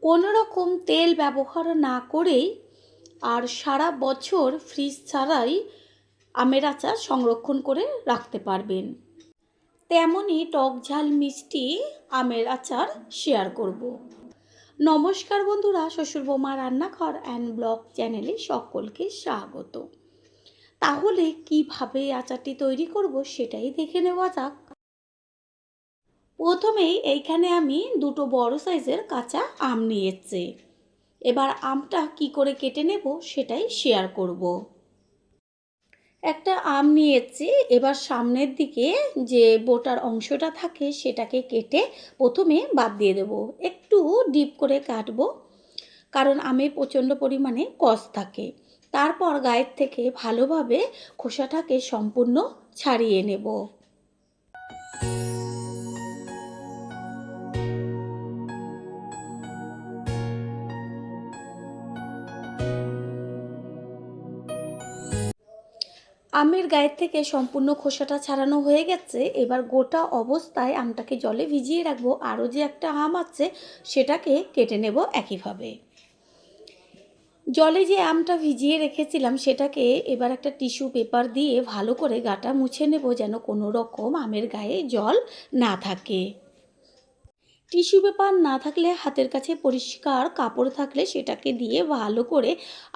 কোনো রকম তেল ব্যবহার না করেই আর সারা বছর ফ্রিজ ছাড়াই আমের আচার সংরক্ষণ করে রাখতে পারবেন। তেমনই টক ঝাল মিষ্টি আমের আচার শেয়ার করব। নমস্কার বন্ধুরা, শ্বশুর বৌমা রান্নাঘর অ্যান্ড ব্লগ চ্যানেলে সকলকে স্বাগত। তাহলে কিভাবে আচারটি তৈরি করব সেটাই দেখে নেওয়া যাক। প্রথমেই এইখানে আমি দুটো বড় সাইজের কাঁচা আম নিয়েছি। এবার আমটা কি করে কেটে নেব সেটাই শেয়ার করব। একটা আম নিয়েছি, এবার সামনের দিকে যে বোটার অংশটা থাকে সেটাকে কেটে প্রথমে বাদ দিয়ে দেব। একটু ডিপ করে কাটবো, কারণ আমে প্রচণ্ড পরিমাণে কষ থাকে। তারপর গায়ের থেকে ভালোভাবে খোসাটাকে সম্পূর্ণ ছাড়িয়ে নেব। আমের গায়ের থেকে সম্পূর্ণ খোসাটা ছাড়ানো হয়ে গেছে। এবার গোটা অবস্থায় আমটাকে জলে ভিজিয়ে রাখবো। আরও যে একটা আম আছে সেটাকে কেটে নেব একইভাবে। জলে যে আমটা ভিজিয়ে রেখেছিলাম সেটাকে এবার একটা টিস্যু পেপার দিয়ে ভালো করে গাটা মুছে নেব, যেন কোনো রকম আমের গায়ে জল না থাকে। টিস্যু পেপার না থাকলে হাতের কাছে পরিষ্কার কাপড় থাকলে সেটাকে দিয়ে ভালো করে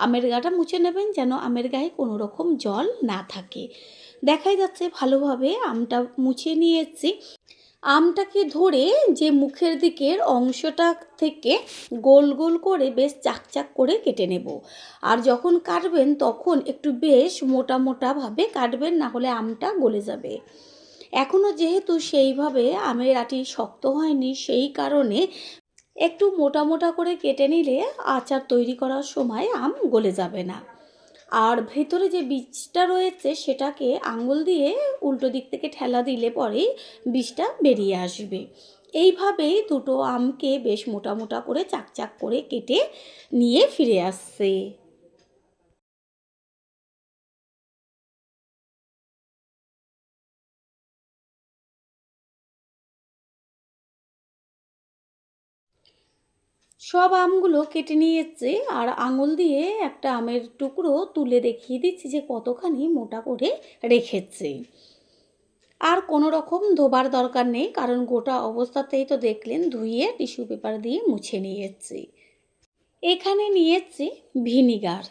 আমের গাটা মুছে নেবেন, যেন আমের গায়ে কোনো রকম জল না থাকে। দেখাই যাচ্ছে ভালোভাবে আমটা মুছে নিয়েছি। আমটাকে ধরে যে মুখের দিকের অংশটা থেকে গোল গোল করে বেশ চাকচাক করে কেটে নেব। আর যখন কাটবেন তখন একটু বেশ মোটা মোটাভাবে কাটবেন, না হলে আমটা গলে যাবে। এখনও যেহেতু সেইভাবে আমের আটি শক্ত হয়নি, সেই কারণে একটু মোটা মোটা করে কেটে নিলে আচার তৈরি করার সময় আম গলে যাবে না। আর ভেতরে যে বীজটা রয়েছে সেটাকে আঙুল দিয়ে উল্টো দিক থেকে ঠেলা দিলে পরেই বীজটা বেরিয়ে আসবে। এইভাবেই দুটো আমকে বেশ মোটা মোটা করে চাকচাক করে কেটে নিয়ে ফিরে আসছে। সব আমগুলো কেটে নিয়েছে, আর আঙুল দিয়ে একটা আমের টুকরো তুলে দেখিয়ে দিচ্ছি যে কতখানি মোটা করে রেখেছে। আর কোনো রকম ধোবার দরকার নেই, কারণ গোটা অবস্থাতেই তো দেখলেন ধুয়ে টিস্যু পেপার দিয়ে মুছে নিয়েছি। এখানে নিয়েছি ভিনিগার।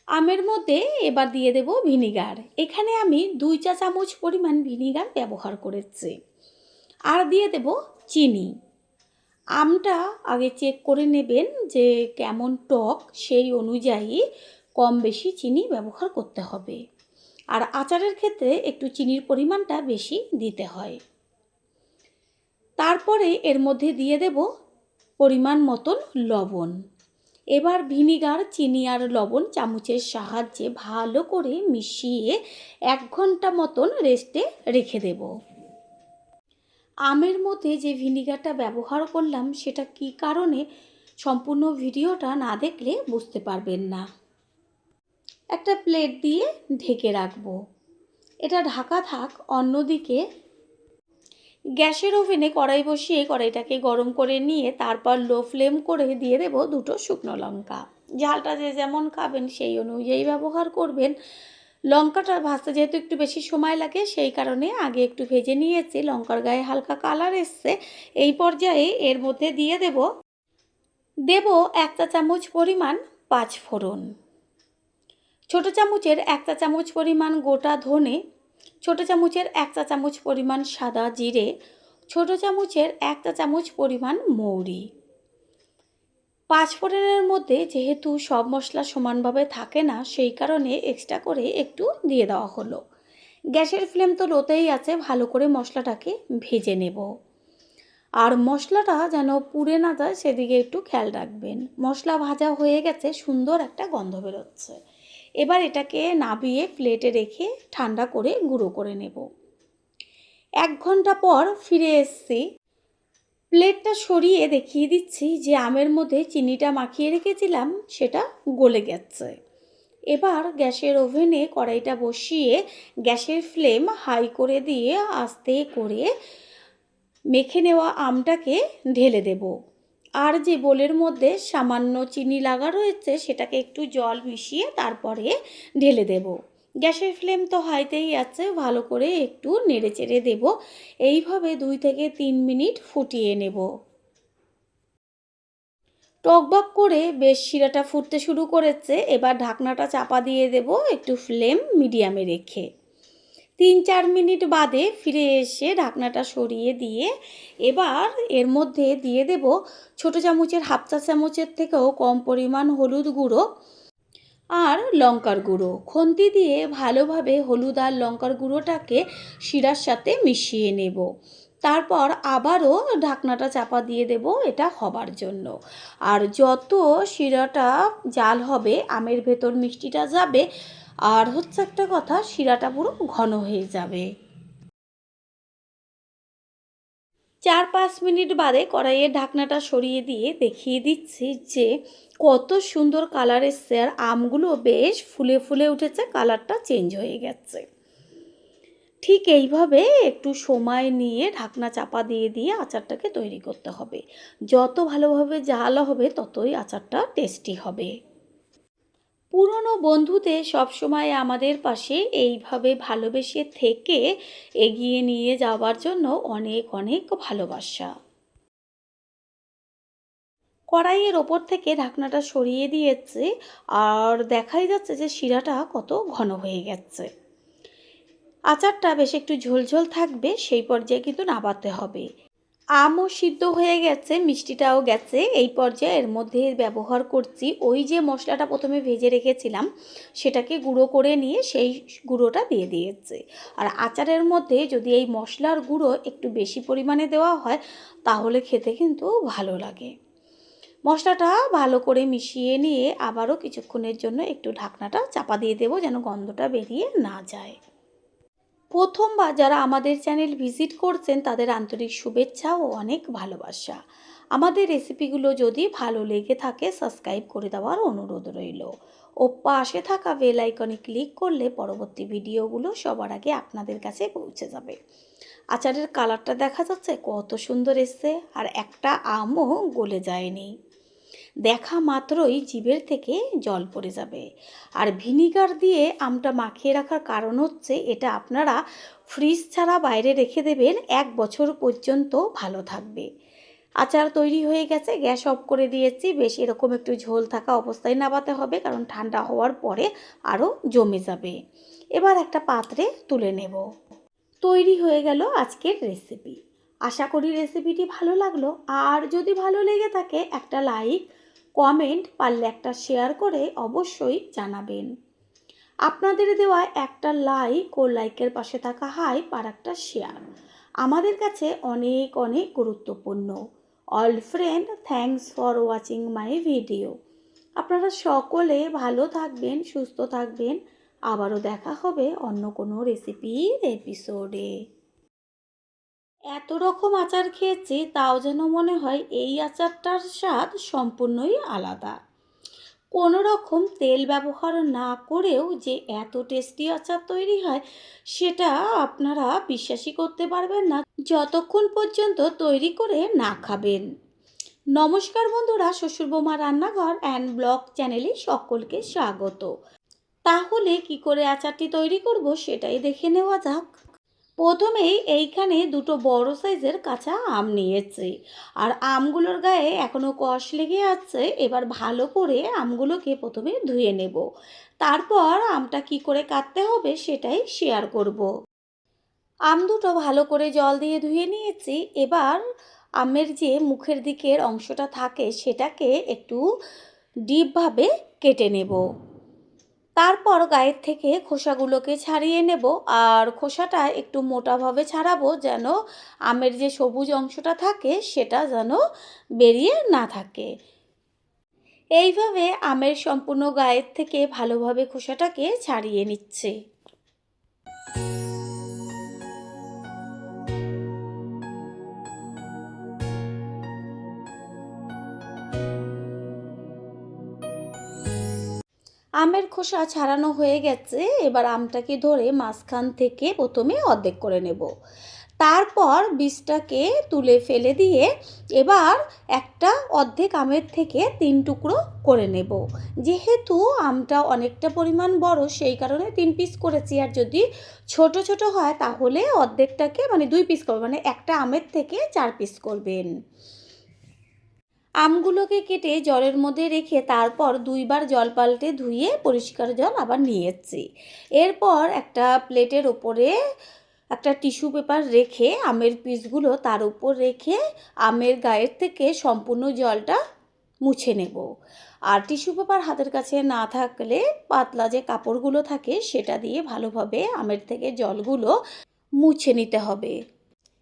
আমের মধ্যে এবার দিয়ে দেব ভিনিগার। এখানে আমি 2 চা চামচ পরিমাণ ভিনিগার ব্যবহার করেছি। আর দিয়ে দেব চিনি। আমটা আগে চেক করে নেবেন যে কেমন টক, সেই অনুযায়ী কম বেশি চিনি ব্যবহার করতে হবে। আর আচারের ক্ষেত্রে একটু চিনির পরিমাণটা বেশি দিতে হয়। তারপরে এর মধ্যে দিয়ে দেব পরিমাণ মতন লবণ। এবার ভিনিগার, চিনি আর লবণ চামচের সাহায্যে ভালো করে মিশিয়ে 1 ঘন্টা মতন রেস্টে রেখে দেব। আমের মধ্যে যে ভিনিগারটা ব্যবহার করলাম সেটা কী কারণে, সম্পূর্ণ ভিডিওটা না দেখলে বুঝতে পারবেন না। একটা প্লেট দিয়ে ঢেকে রাখবো। এটা ঢাকা থাক। অন্যদিকে গ্যাসের ওভেনে কড়াই বসিয়ে কড়াইটাকে গরম করে নিয়ে তারপর লো ফ্লেম করে দিয়ে দেব 2টো শুকনো লঙ্কা। ঝালটা যে যেমন খাবেন সেই অনুযায়ী ব্যবহার করবেন। লঙ্কাটা ভাজতে যেহেতু একটু বেশি সময় লাগে, সেই কারণে আগে একটু ভেজে নিয়েছি। লঙ্কার গায়ে হালকা কালার এসছে। এই পর্যায়ে এর মধ্যে দিয়ে দেব 1 চা চামচ পরিমাণ 5 ফোড়ন, ছোটো চামচের 1 চা চামচ পরিমাণ গোটা ধনে, ছোটো চামচের 1 চা চামচ পরিমাণ সাদা জিরে, ছোটো চামচের 1 চা চামচ পরিমাণ মৌরি। 5 ফোড়নের মধ্যে যেহেতু সব মশলা সমানভাবে থাকে না, সেই কারণে এক্সট্রা করে একটু দিয়ে দেওয়া হলো। গ্যাসের ফ্লেম তো লোতেই আছে। ভালো করে মশলাটাকে ভেজে নেব। আর মশলাটা যেন পুড়ে না যায় সেদিকে একটু খেয়াল রাখবেন। মশলা ভাজা হয়ে গেছে, সুন্দর একটা গন্ধ বেরোচ্ছে। এবার এটাকে নামিয়ে প্লেটে রেখে ঠান্ডা করে গুঁড়ো করে নেব। 1 ঘন্টা পর ফিরে এসেছি। প্লেটটা সরিয়ে দেখিয়ে দিচ্ছি যে আমের মধ্যে চিনিটা মাখিয়ে রেখেছিলাম সেটা গলে গেছে। এবার গ্যাসের ওভেনে কড়াইটা বসিয়ে গ্যাসের ফ্লেম হাই করে দিয়ে আস্তে করে মেখে নেওয়া আমটাকে ঢেলে দেব। আর যে বোলের মধ্যে সামান্য চিনি লাগা রয়েছে সেটাকে একটু জল মিশিয়ে তারপরে ঢেলে দেব। গ্যাসের ফ্লেম তো হাইতেই আছে, ভালো করে একটু নেড়ে চেড়ে দেবো। এইভাবে 2 থেকে 3 মিনিট ফুটিয়ে নেব। টকবক করে বেশ শিরাটা ফুটতে শুরু করেছে। এবার ঢাকনাটা চাপা দিয়ে দেব একটু ফ্লেম মিডিয়ামে রেখে। 3-4 মিনিট বাদে ফিরে এসে ঢাকনাটা সরিয়ে দিয়ে এবার এর মধ্যে দিয়ে দেব ছোটো চামচের হাফ চা চামচের থেকেও কম পরিমাণ হলুদ গুঁড়ো আর লঙ্কার গুঁড়ো। খুন্তি দিয়ে ভালোভাবে হলুদ আর লঙ্কার গুঁড়োটাকে শিরার সাথে মিশিয়ে নেব। তারপর আবারও ঢাকনাটা চাপা দিয়ে দেব এটা হবার জন্য। আর যত শিরাটা জাল হবে আমের ভেতর মিষ্টিটা যাবে, আর হচ্ছে একটা কথা, শিরাটা পুরো ঘন হয়ে যাবে। 4-5 মিনিট বাদে কড়াইয়ের ঢাকনাটা সরিয়ে দিয়ে দেখিয়ে দিচ্ছি যে কত সুন্দর কালার এসছে, আর আমগুলো বেশ ফুলে ফুলে উঠেছে, কালারটা চেঞ্জ হয়ে গেছে। ঠিক এইভাবে একটু সময় নিয়ে ঢাকনা চাপা দিয়ে দিয়ে আচারটাকে তৈরি করতে হবে। যত ভালোভাবে জাল হবে ততই আচারটা টেস্টি হবে। পুরনো বন্ধুদের সবসময় আমাদের পাশে এইভাবে ভালোবেসে থেকে এগিয়ে নিয়ে যাওয়ার জন্য অনেক অনেক ভালোবাসা। কড়াইয়ের ওপর থেকে ঢাকনাটা সরিয়ে দিয়েছে, আর দেখাই যাচ্ছে যে শিরাটা কত ঘন হয়ে গেছে। আচারটা বেশ একটু ঝোলঝোল থাকবে, সেই পর্যায়ে কিন্তু নাবাতে হবে। আমও সিদ্ধ হয়ে গেছে, মিষ্টিটাও গেছে। এই পর্যায়ে এর মধ্যে ব্যবহার করছি ওই যে মশলাটা প্রথমে ভেজে রেখেছিলাম, সেটাকে গুঁড়ো করে নিয়ে সেই গুঁড়োটা দিয়ে দিয়েছে। আর আচারের মধ্যে যদি এই মশলার গুঁড়ো একটু বেশি পরিমাণে দেওয়া হয় তাহলে খেতে কিন্তু ভালো লাগে। মশলাটা ভালো করে মিশিয়ে নিয়ে আবারও কিছুক্ষণের জন্য একটু ঢাকনাটা চাপা দিয়ে দেবো যেন গন্ধটা বেরিয়ে না যায়। প্রথমবার যারা আমাদের চ্যানেল ভিজিট করছেন তাদের আন্তরিক শুভেচ্ছা ও অনেক ভালোবাসা। আমাদের রেসিপিগুলো যদি ভালো লেগে থাকে সাবস্ক্রাইব করে দেওয়ার অনুরোধ রইল। ও পাশে থাকা বেল আইকনে ক্লিক করলে পরবর্তী ভিডিওগুলো সবার আগে আপনাদের কাছে পৌঁছে যাবে। আচারের কালারটা দেখা যাচ্ছে কত সুন্দর এসছে, আর একটা আমও গলে যায়নি। দেখা মাত্রই জিভের থেকে জল পড়ে যাবে। আর ভিনিগার দিয়ে আমটা মাখিয়ে রাখার কারণ হচ্ছে এটা আপনারা ফ্রিজ ছাড়া বাইরে রেখে দেবেন, 1 বছর পর্যন্ত ভালো থাকবে। আচার তৈরি হয়ে গেছে, গ্যাস অফ করে দিয়েছি। বেশ এরকম একটু ঝোল থাকা অবস্থায় নাবাতে হবে, কারণ ঠান্ডা হওয়ার পরে আরও জমে যাবে। এবার একটা পাত্রে তুলে নেব। তৈরি হয়ে গেল আজকের রেসিপি। আশা করি রেসিপিটি ভালো লাগলো। আর যদি ভালো লেগে থাকে একটা লাইক, কমেন্ট, পারলে একটা শেয়ার করে অবশ্যই জানাবেন। আপনাদের দেওয়া একটা লাইক ও লাইকের পাশে থাকা হাইপ আর একটা শেয়ার আমাদের কাছে অনেক অনেক গুরুত্বপূর্ণ। All friend, thanks for watching my video. আপনারা সকলে ভালো থাকবেন, সুস্থ থাকবেন। আবারও দেখা হবে অন্য কোনো রেসিপির এপিসোডে। এত রকম আচার খেয়েছি তাও যেন মনে হয় এই আচারটার স্বাদ সম্পূর্ণই আলাদা। কোনো রকম তেল ব্যবহার না করেও যে এত টেস্টি আচার তৈরি হয় সেটা আপনারা বিশ্বাসই করতে পারবেন না যতক্ষণ পর্যন্ত তৈরি করে না খাবেন। নমস্কার বন্ধুরা, শ্বশুর বৌমা রান্নাঘর অ্যান্ড ব্লগ চ্যানেলে সকলকে স্বাগত। তাহলে কি করে আচারটি তৈরি করব সেটাই দেখে নেওয়া যাক। প্রথমেই এইখানে দুটো বড় সাইজের কাঁচা আম নিয়েছি, আর আমগুলোর গায়ে এখনও কষ লেগে আছে। এবার ভালো করে আমগুলোকে প্রথমে ধুয়ে নেব, তারপর আমটা কি করে কাটতে হবে সেটাই শেয়ার করব। আম দুটো ভালো করে জল দিয়ে ধুয়ে নিয়েছি। এবার আমের যে মুখের দিকের অংশটা থাকে সেটাকে একটু ডিপভাবে কেটে নেব। তারপর গায়ের থেকে খোসাগুলোকে ছাড়িয়ে নেব, আর খোসাটা একটু মোটাভাবে ছাড়াবো যেন আমের যে সবুজ অংশটা থাকে সেটা যেন বেরিয়ে না থাকে। এইভাবে আমের সম্পূর্ণ গায়ের থেকে ভালোভাবে খোসাটাকে ছাড়িয়ে নিচ্ছে। আমের খোসা ছাড়ানো হয়ে গেছে। এবার আমটাকে ধরে মাঝখান থেকে প্রথমে অর্ধেক করে নেব, তারপর বীজটাকে তুলে ফেলে দিয়ে এবার একটা অর্ধেক আমের থেকে 3 টুকরো করে নেব। যেহেতু আমটা অনেকটা পরিমাণ বড় সেই কারণে 3 পিস করেছি, আর যদি ছোট ছোট হয় তাহলে অর্ধেকটাকে 2 পিস করবেন, একটা আমের থেকে 4 পিস করবেন। আমগুলোকে কেটে জলের মধ্যে রেখে তারপর 2 বার জল পাল্টে ধুয়ে পরিষ্কার জল আবার নিয়ে এসেছি। এরপর একটা প্লেটের ওপরে একটা টিস্যু পেপার রেখে আমের পিসগুলো তার উপর রেখে আমের গায়ের থেকে সম্পূর্ণ জলটা মুছে নেব। আর টিস্যু পেপার হাতের কাছে না থাকলে পাতলা যে কাপড়গুলো থাকে সেটা দিয়ে ভালোভাবে আমের থেকে জলগুলো মুছে নিতে হবে।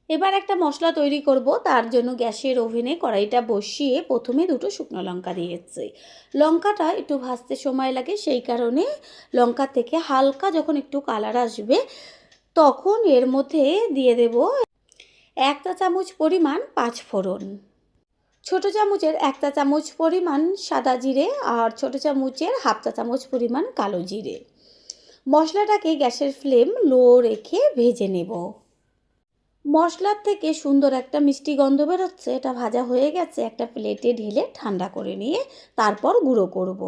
এবার একটা মশলা তৈরি করব, তার জন্য গ্যাসের ওভেনে কড়াইটা বসিয়ে প্রথমে 2টো শুকনো লঙ্কা দিয়েছি। লঙ্কাটা একটু ভাজতে সময় লাগে, সেই কারণে লঙ্কা থেকে হালকা যখন একটু কালার আসবে তখন এর মধ্যে দিয়ে দেব 1 চা চামচ পরিমাণ 5 ফোড়ন, ছোট চামচের 1 চা চামচ পরিমাণ সাদা জিরে আর ছোট চামচের 1/2 চা চামচ পরিমাণ কালো জিরে। মশলাটাকে গ্যাসের ফ্লেম লো রেখে ভেজে নেব। মশলার থেকে সুন্দর একটা মিষ্টি গন্ধ বেরোচ্ছে, এটা ভাজা হয়ে গেছে। একটা প্লেটে ঢেলে ঠান্ডা করে নিয়ে তারপর গুঁড়ো করব।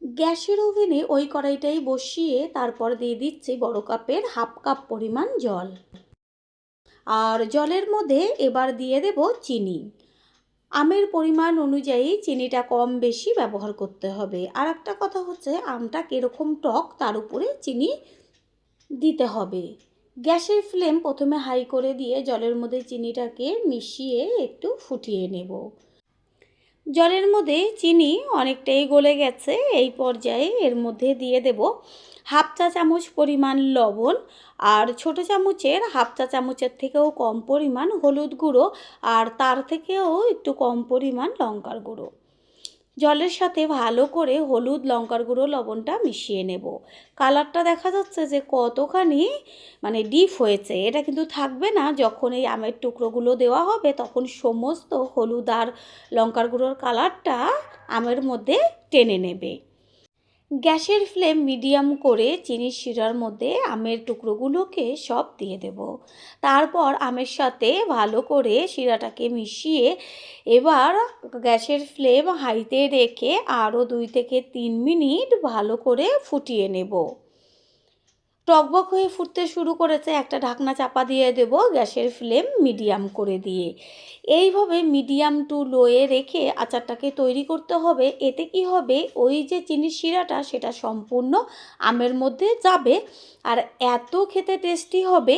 গ্যাসের ওভেনে ওই কড়াইটাই বসিয়ে তারপর দিয়ে দিচ্ছি বড় কাপের 1/2 কাপ পরিমাণ জল। আর জলের মধ্যে এবার দিয়ে দেব চিনি। আমের পরিমাণ অনুযায়ী চিনিটা কম বেশি ব্যবহার করতে হবে। আর একটা কথা হচ্ছে আমটা কীরকম টক তার উপরে চিনি দিতে হবে। গ্যাসের ফ্লেম প্রথমে হাই করে দিয়ে জলের মধ্যে চিনিটাকে মিশিয়ে একটু ফুটিয়ে নেব। জলের মধ্যে চিনি অনেকটাই গলে গেছে, এই পর্যায়ে এর মধ্যে দিয়ে দেব 1/2 চা চামচ পরিমাণ লবণ আর ছোট চামচের 1/2 চা চামচের থেকেও কম পরিমাণ হলুদ গুঁড়ো আর তার থেকেও একটু কম পরিমাণ লঙ্কার গুঁড়ো। জলের সাথে ভালো করে হলুদ, লঙ্কার গুঁড়ো, লবণটা মিশিয়ে নেব। কালারটা দেখা যাচ্ছে যে কতখানি ডিপ হয়েছে। এটা কিন্তু থাকবে না, যখন এই আমের টুকরোগুলো দেওয়া হবে তখন সমস্ত হলুদ আর লঙ্কার গুঁড়োর কালারটা আমের মধ্যে টেনে নেবে। গ্যাসের ফ্লেম মিডিয়াম করে চিনির শিরার মধ্যে আমের টুকরোগুলোকে সব দিয়ে দেব। তারপর আমের সাথে ভালো করে শিরাটাকে মিশিয়ে এবার গ্যাসের ফ্লেম হাইতে রেখে আরও 2 থেকে 3 মিনিট ভালো করে ফুটিয়ে নেব। টকবক হয়ে ফুটতে শুরু করেছে, একটা ঢাকনা চাপা দিয়ে দেব গ্যাসের ফ্লেম মিডিয়াম করে দিয়ে। এইভাবে মিডিয়াম টু লোয়ে রেখে আচারটাকে তৈরি করতে হবে। এতে কি হবে, ওই যে চিনির শিরাটা সেটা সম্পূর্ণ আমের মধ্যে যাবে আর এত খেতে টেস্টি হবে।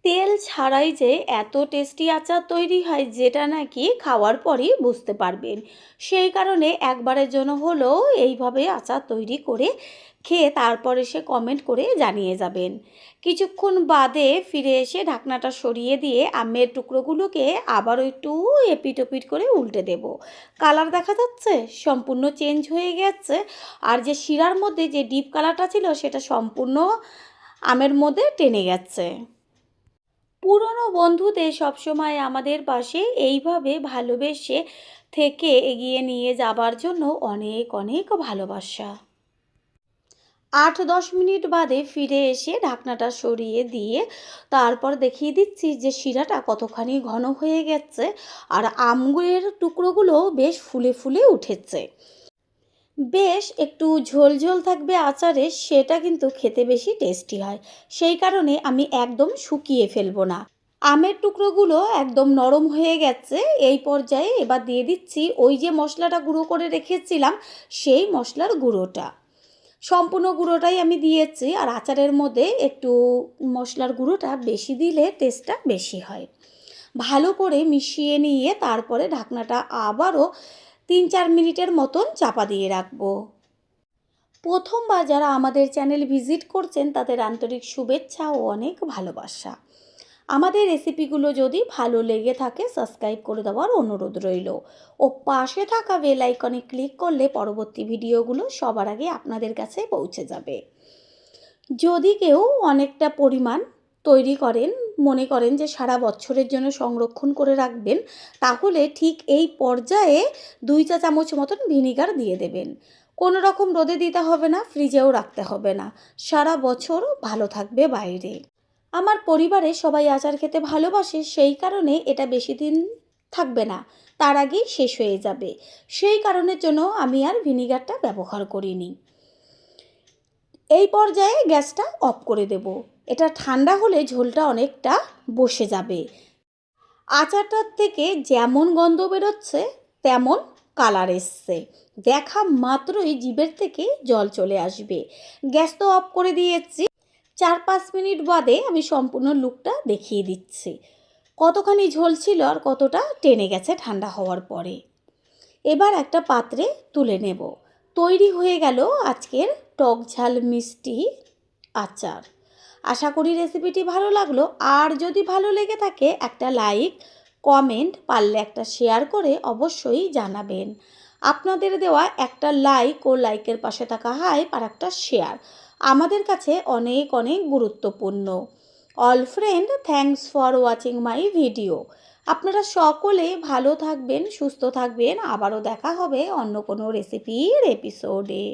তেল ছাড়াই যে এত টেস্টি আচার তৈরি হয় যেটা নাকি খাওয়ার পরই বুঝতে পারবেন। সেই কারণে একবারের জন্য হলেও এইভাবে আচার তৈরি করে খেয়ে তারপর এসে কমেন্ট করে জানিয়ে যাবেন। কিছুক্ষণ বাদে ফিরে এসে ঢাকনাটা সরিয়ে দিয়ে আমের টুকরোগুলোকে আবারও একটু এপিট ওপিট করে উল্টে দেব। কালার দেখা যাচ্ছে সম্পূর্ণ চেঞ্জ হয়ে গেছে, আর যে শিরার মধ্যে যে ডিপ কালারটা ছিল সেটা সম্পূর্ণ আমের মধ্যে টেনে গেছে। পুরনো বন্ধুদের সবসময় আমাদের পাশে এইভাবে ভালোবেসে থেকে এগিয়ে নিয়ে যাবার জন্য অনেক অনেক ভালোবাসা। 8-10 মিনিট বাদে ফিরে এসে ঢাকনাটা সরিয়ে দিয়ে তারপর দেখিয়ে দিচ্ছি যে শিরাটা কতখানি ঘন হয়ে গেছে আর আমের টুকরোগুলো বেশ ফুলে ফুলে উঠেছে। বেশ একটু ঝোল ঝোল থাকবে আচারে, সেটা কিন্তু খেতে বেশি টেস্টি হয়। সেই কারণে আমি একদম শুকিয়ে ফেলবো না। আমের টুকরোগুলো একদম নরম হয়ে গেছে। এই পর্যায়ে এবার দিয়ে দিচ্ছি ওই যে মশলাটা গুঁড়ো করে রেখেছিলাম সেই মশলার গুঁড়োটা। সম্পূর্ণ গুঁড়োটাই আমি দিয়েছি, আর আচারের মধ্যে একটু মশলার গুঁড়োটা বেশি দিলে টেস্টটা বেশি হয়। ভালো করে মিশিয়ে নিয়ে তারপরে ঢাকনাটা আবারও 3-4 মিনিটের মতন চাপা দিয়ে রাখবো। প্রথমবার যারা আমাদের চ্যানেল ভিজিট করছেন তাদের আন্তরিক শুভেচ্ছা ও অনেক ভালোবাসা। আমাদের রেসিপিগুলো যদি ভালো লেগে থাকে সাবস্ক্রাইব করে দেওয়ার অনুরোধ রইল ও পাশে থাকা বেল আইকনে ক্লিক করলে পরবর্তী ভিডিওগুলো সবার আগে আপনাদের কাছে পৌঁছে যাবে। যদি কেউ অনেকটা পরিমাণ তৈরি করেন, মনে করেন যে সারা বছরের জন্য সংরক্ষণ করে রাখবেন, তাহলে ঠিক এই পর্যায়ে 2 চা চামচ মতন ভিনিগার দিয়ে দেবেন। কোনো রকম রোদে দিতে হবে না, ফ্রিজেও রাখতে হবে না, সারা বছর ভালো থাকবে বাইরে। আমার পরিবারে সবাই আচার খেতে ভালোবাসে, সেই কারণে এটা বেশি দিন থাকবে না, তার আগেই শেষ হয়ে যাবে। সেই কারণের জন্য আমি আর ভিনিগারটা ব্যবহার করিনি। এই পর্যায়ে গ্যাসটা অফ করে দেব। এটা ঠান্ডা হলে ঝোলটা অনেকটা বসে যাবে। আচারটার থেকে যেমন গন্ধ বেরোচ্ছে তেমন কালার এসছে, দেখা মাত্রই জিভের থেকে জল চলে আসবে। গ্যাস তো অফ করে দিয়েছি। 4-5 মিনিট বাদে আমি সম্পূর্ণ লুকটা দেখিয়ে দিচ্ছি, কতখানি ঝোল ছিল আর কতটা টেনে গেছে ঠান্ডা হওয়ার পরে। এবার একটা পাত্রে তুলে নেব। তৈরি হয়ে গেল আজকের টক ঝাল মিষ্টি আচার। আশা করি রেসিপিটি ভালো লাগলো। আর যদি ভালো লেগে থাকে একটা লাইক, কমেন্ট, পারলে একটা শেয়ার করে অবশ্যই জানাবেন। আপনাদের দেওয়া একটা লাইক ও লাইকের পাশে থাকা হাইপ আর একটা শেয়ার আমাদের কাছে অনেক অনেক গুরুত্বপূর্ণ। All friend, thanks for watching my video. আপনারা সকলে ভালো থাকবেন, সুস্থ থাকবেন। আবারও দেখা হবে অন্য কোনো রেসিপির এপিসোডে।